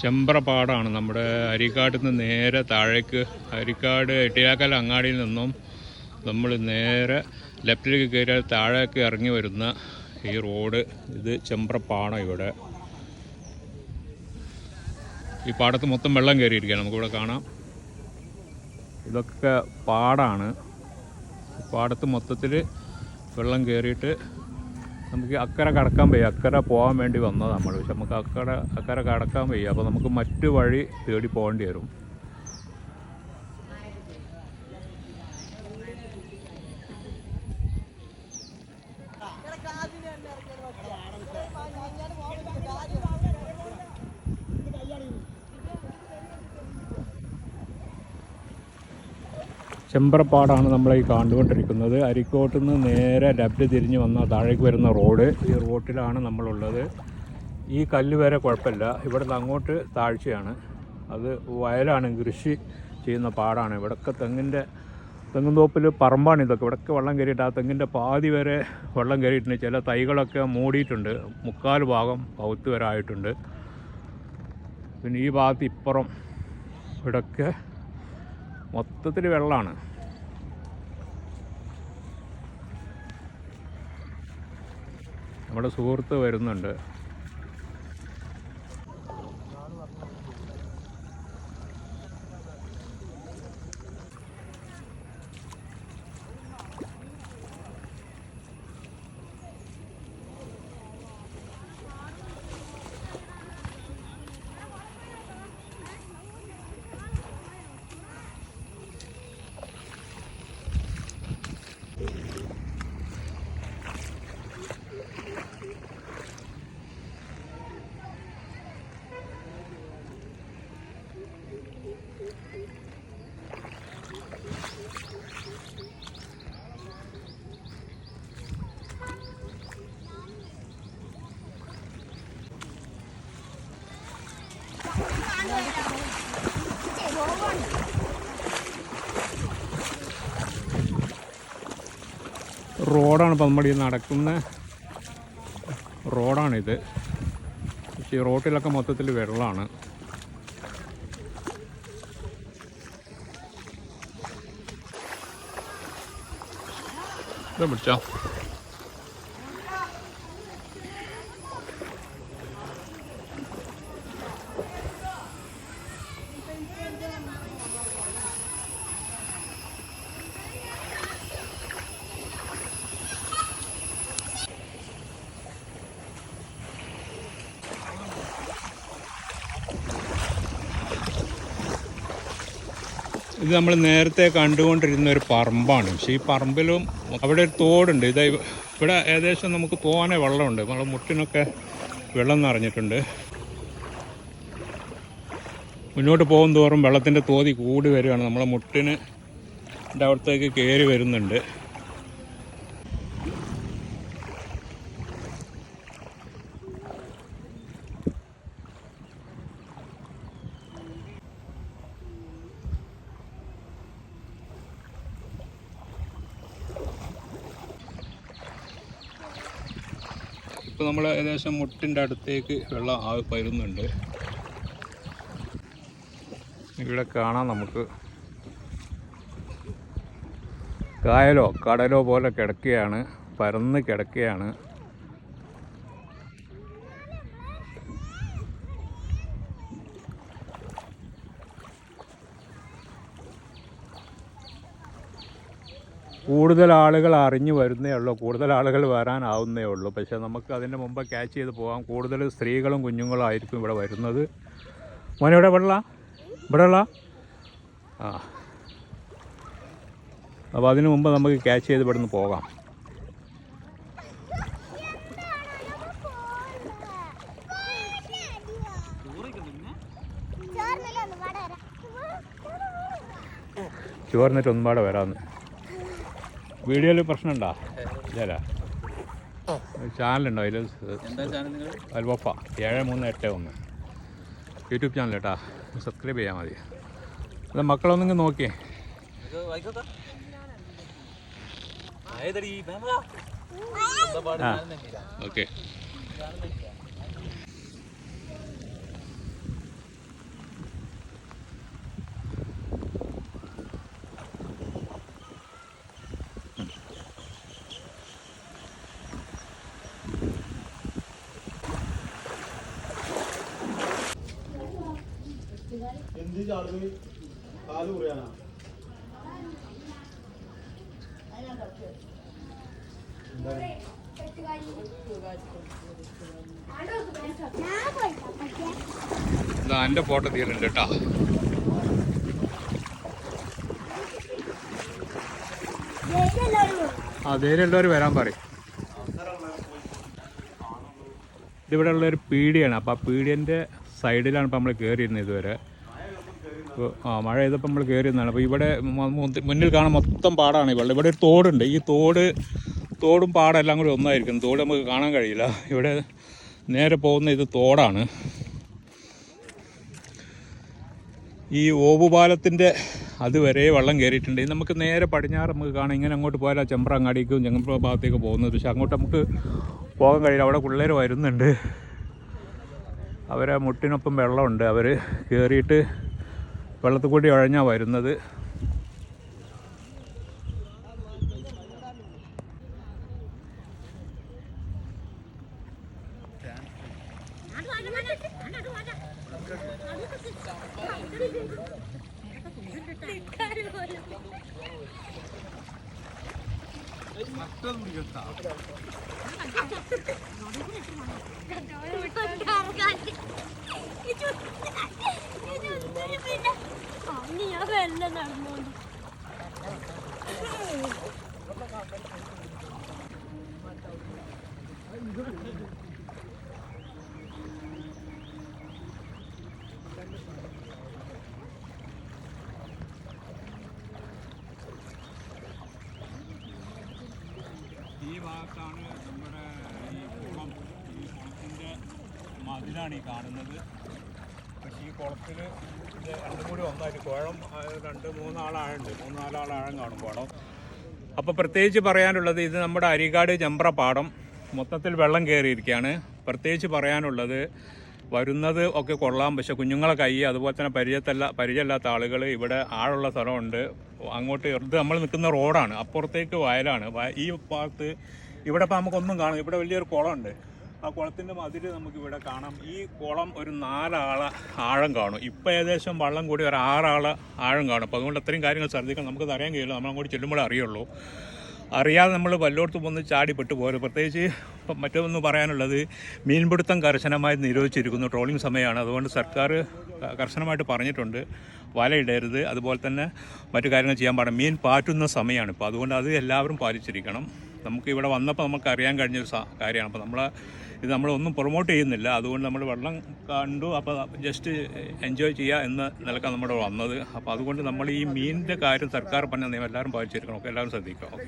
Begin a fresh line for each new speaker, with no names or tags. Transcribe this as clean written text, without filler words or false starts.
ചെമ്പ്രപ്പാടാണ്. നമ്മുടെ അരിക്കാട് നിന്ന് നേരെ താഴേക്ക്, അരിക്കാട് എട്ടിയാക്കൽ അങ്ങാടിയിൽ നിന്നും നമ്മൾ നേരെ ലെഫ്റ്റിലേക്ക് കയറിയാൽ താഴേക്ക് ഇറങ്ങി വരുന്ന ഈ റോഡ്, ഇത് ചെമ്പ്രപ്പാടം. ഇവിടെ ഈ പാടത്ത് മൊത്തം വെള്ളം കയറിയിരിക്കുകയാണ്, നമുക്കിവിടെ കാണാം. ഇതൊക്കെ പാടാണ്. പാടത്ത് മൊത്തത്തിൽ വെള്ളം കയറിയിട്ട് നമുക്ക് അക്കരെ കടക്കാൻ വയ്യ. അക്കരെ പോകാൻ വേണ്ടി വന്നത് നമ്മൾ, പക്ഷെ നമുക്ക് അക്കരെ കടക്കാൻ വയ്യ. അപ്പോൾ നമുക്ക് മറ്റു വഴി തേടി പോകേണ്ടി വരും. ചെമ്പ്രപ്പാടാണ് നമ്മളീ കണ്ടുകൊണ്ടിരിക്കുന്നത്. അരിക്കോട്ട് നിന്ന് നേരെ ലെഫ്റ്റ് തിരിഞ്ഞ് വന്നാൽ താഴേക്ക് വരുന്ന റോഡ്, ഈ റോട്ടിലാണ് നമ്മളുള്ളത്. ഈ കല്ല് വരെ കുഴപ്പമില്ല, ഇവിടെ നിന്ന് അങ്ങോട്ട് താഴ്ചയാണ്. അത് വയലാണ്, കൃഷി ചെയ്യുന്ന പാടാണ്. ഇവിടെയൊക്കെ തെങ്ങിൻ തോപ്പിൽ പറമ്പാണ് ഇതൊക്കെ. ഇവിടെയൊക്കെ വെള്ളം കയറിയിട്ട് ആ തെങ്ങിൻ്റെ പാതി വരെ വെള്ളം കയറിയിട്ടുണ്ട്. ചില തൈകളൊക്കെ മൂടിയിട്ടുണ്ട്, 3/4 ഭാഗം പൗത്ത് വരെ ആയിട്ടുണ്ട്. പിന്നെ ഈ ഭാഗത്ത് ഇപ്പുറം ഇവിടെയൊക്കെ മൊത്തത്തിൽ വെള്ളമാണ്. നമ്മുടെ സുഹൃത്ത് വരുന്നുണ്ട്. റോഡാണ് ഇപ്പം നമ്മൾ ഈ നടക്കുന്ന റോഡാണിത്. പക്ഷേ ഈ റോട്ടിലൊക്കെ മൊത്തത്തിൽ വെള്ളമാണ്. പിടിച്ചോ. ഇത് നമ്മൾ നേരത്തെ കണ്ടുകൊണ്ടിരുന്ന ഒരു പറമ്പാണ്. പക്ഷേ ഈ പറമ്പിലും അവിടെ ഒരു തോടുണ്ട്. ഇവിടെ ഏകദേശം നമുക്ക് പോകാനേ വെള്ളമുണ്ട്. നമ്മളെ മുട്ടിനൊക്കെ വെള്ളം നിറഞ്ഞിട്ടുണ്ട്. മുന്നോട്ട് പോകും തോറും വെള്ളത്തിൻ്റെ തോതി കൂടി വരികയാണ്. നമ്മളെ മുട്ടിന് അവിടത്തേക്ക് കയറി വരുന്നുണ്ട്. ഇപ്പോൾ നമ്മൾ ഏകദേശം മുട്ടിൻ്റെ അടുത്തേക്ക് വെള്ളം വരുന്നുണ്ട്. ഇവിടെ കാണാം നമുക്ക് കായലോ കടലോ പോലെ കിടക്കുകയാണ്, പരന്ന് കിടക്കുകയാണ്. കൂടുതൽ ആളുകൾ അറിഞ്ഞു വരുന്നേ ഉള്ളൂ, കൂടുതൽ ആളുകൾ വരാനാവുന്നേ ഉള്ളൂ. പക്ഷേ നമുക്ക് അതിൻ്റെ മുമ്പ് ക്യാച്ച് ചെയ്ത് പോകാം. കൂടുതൽ സ്ത്രീകളും കുഞ്ഞുങ്ങളും ആയിരിക്കും ഇവിടെ വരുന്നത്. മോനെ ഇവിടെ ഉള്ള ആ, അപ്പോൾ അതിനു മുമ്പ് നമുക്ക് ക്യാച്ച് ചെയ്ത് ഇവിടെ നിന്ന് പോകാം. ചോറിന്നിട്ട് ഒന്നുപാടെ വരാമെന്ന്. വീഡിയോയിൽ പ്രശ്നമുണ്ടോ? ഇല്ല, ചാനലുണ്ടോ അതിൽ? അൽവഫ 7381 യൂട്യൂബ് ചാനൽ കേട്ടാ, സബ്സ്ക്രൈബ് ചെയ്യാൻ മതി. അത് മക്കളൊന്നിങ്ങ് നോക്കിയേ. ഓക്കെ. എൻ്റെ ഫോട്ടോ തീരുന്നുണ്ട് കേട്ടോ. ധൈര്യം ഉള്ളവർ വരാൻ പറയും. ഇതിവിടെ ഉള്ളൊരു പീടിയാണ്. അപ്പോൾ ആ പീടിയൻ്റെ സൈഡിലാണ് ഇപ്പോൾ നമ്മൾ കയറിയിരുന്നത് ഇതുവരെ. ഇപ്പോൾ മഴ ചെയ്തപ്പോൾ നമ്മൾ കയറിയിരുന്നതാണ്. അപ്പോൾ ഇവിടെ മുന്നിൽ കാണാൻ മൊത്തം പാടാണ്. വെള്ളം ഇവിടെ ഒരു തോടുണ്ട്. ഈ തോടും പാടം എല്ലാം കൂടി ഒന്നായിരിക്കും. തോട് നമുക്ക് കാണാൻ കഴിയില്ല. ഇവിടെ നേരെ പോകുന്ന ഇത് തോടാണ്. ഈ ഓവുപാലത്തിൻ്റെ അതുവരെ വെള്ളം കയറിയിട്ടുണ്ട്. ഇത് നമുക്ക് നേരെ പടിഞ്ഞാറ് നമുക്ക് കാണാം. ഇങ്ങനെ അങ്ങോട്ട് പോയാൽ ചെമ്പ്രങ്ങാടിക്കും ചെങ്ങമ്പുഴ ഭാഗത്തേക്ക് പോകുന്നത്. പക്ഷെ അങ്ങോട്ട് നമുക്ക് പോകാൻ കഴിയില്ല. അവിടെ പിള്ളേർ വരുന്നുണ്ട്. അവരെ മുട്ടിനൊപ്പം വെള്ളമുണ്ട്. അവർ കയറിയിട്ട് വെള്ളത്തിൽ കൂടി ഉഴഞ്ഞാണ് വരുന്നത്. ഈ ഭാഗത്താണ് നമ്മുടെ ഈ കുളം. ഈ കുളത്തിൻ്റെ മതിലാണ് ഈ കാണുന്നത്. പക്ഷേ ഈ കുളത്തിൽ ഇത് രണ്ടും കൂടി ഒന്നായിട്ട് കുളം 2-3 ആഴമുണ്ട്. 3-4 ആഴം കാണും കുളം. അപ്പോൾ പ്രത്യേകിച്ച് പറയാനുള്ളത്, ഇത് നമ്മുടെ അരികാട് ചെമ്പ്ര പാടം മൊത്തത്തിൽ വെള്ളം കയറിയിരിക്കുകയാണ്. പ്രത്യേകിച്ച് പറയാനുള്ളത്, വരുന്നത് ഒക്കെ കൊള്ളാം, പക്ഷെ കുഞ്ഞുങ്ങളെ കൈ, അതുപോലെ തന്നെ പരിചയമില്ലാത്ത ആളുകൾ, ഇവിടെ ആഴമുള്ള സ്ഥലമുണ്ട്. അങ്ങോട്ട് ഇത് നമ്മൾ നിൽക്കുന്ന റോഡാണ്, അപ്പുറത്തേക്ക് വയലാണ്. ഈ ഭാഗത്ത് ഇവിടെ ഇപ്പോൾ നമുക്കൊന്നും കാണും. ഇവിടെ വലിയൊരു കുളമുണ്ട്. ആ കുളത്തിൻ്റെ മതിൽ നമുക്കിവിടെ കാണാം. ഈ കുളം ഒരു 4 ആള ആഴം കാണും. ഇപ്പോൾ ഏകദേശം വെള്ളം കൂടി ഒരു 6 ആള ആഴം കാണും. അപ്പോൾ അതുകൊണ്ട് അത്രയും കാര്യങ്ങൾ ശ്രദ്ധിക്കണം. നമുക്കത് അറിയാൻ കഴിയില്ല. നമ്മളങ്ങോട്ട് ചെല്ലുമ്പോഴേ അറിയുള്ളൂ. അറിയാതെ നമ്മൾ വല്ലോടത്തും ഒന്ന് ചാടിപ്പെട്ട് പോരും. പ്രത്യേകിച്ച് മറ്റൊന്ന് പറയാനുള്ളത്, മീൻപിടുത്തം കർശനമായി നിരോധിച്ചിരിക്കുന്നു. ട്രോളിംഗ് സമയമാണ്. അതുകൊണ്ട് സർക്കാർ കർശനമായിട്ട് പറഞ്ഞിട്ടുണ്ട്, വലയിടരുത്, അതുപോലെ തന്നെ മറ്റു കാര്യങ്ങൾ ചെയ്യാൻ പാടില്ല. മീൻ പാറ്റുന്ന സമയമാണ് ഇപ്പോൾ. അതുകൊണ്ട് അത് എല്ലാവരും പാലിച്ചിരിക്കണം. നമുക്ക് ഇവിടെ വന്നപ്പോൾ നമുക്ക് അറിയാൻ കഴിഞ്ഞൊരു കാര്യമാണ്. അപ്പോൾ നമ്മളൊന്നും പ്രൊമോട്ട് ചെയ്യുന്നില്ല. അതുകൊണ്ട് നമ്മൾ വെള്ളം കണ്ടു, അപ്പോൾ ജസ്റ്റ് എൻജോയ് ചെയ്യുക എന്ന നിലക്കാണ് നമ്മുടെ വന്നത്. അപ്പോൾ അതുകൊണ്ട് നമ്മൾ ഈ മീനിൻ്റെ കാര്യം സർക്കാർ പറഞ്ഞ നിയമം എല്ലാവരും പാലിച്ചിരിക്കണം. ഒക്കെ എല്ലാവരും ശ്രദ്ധിക്കുക.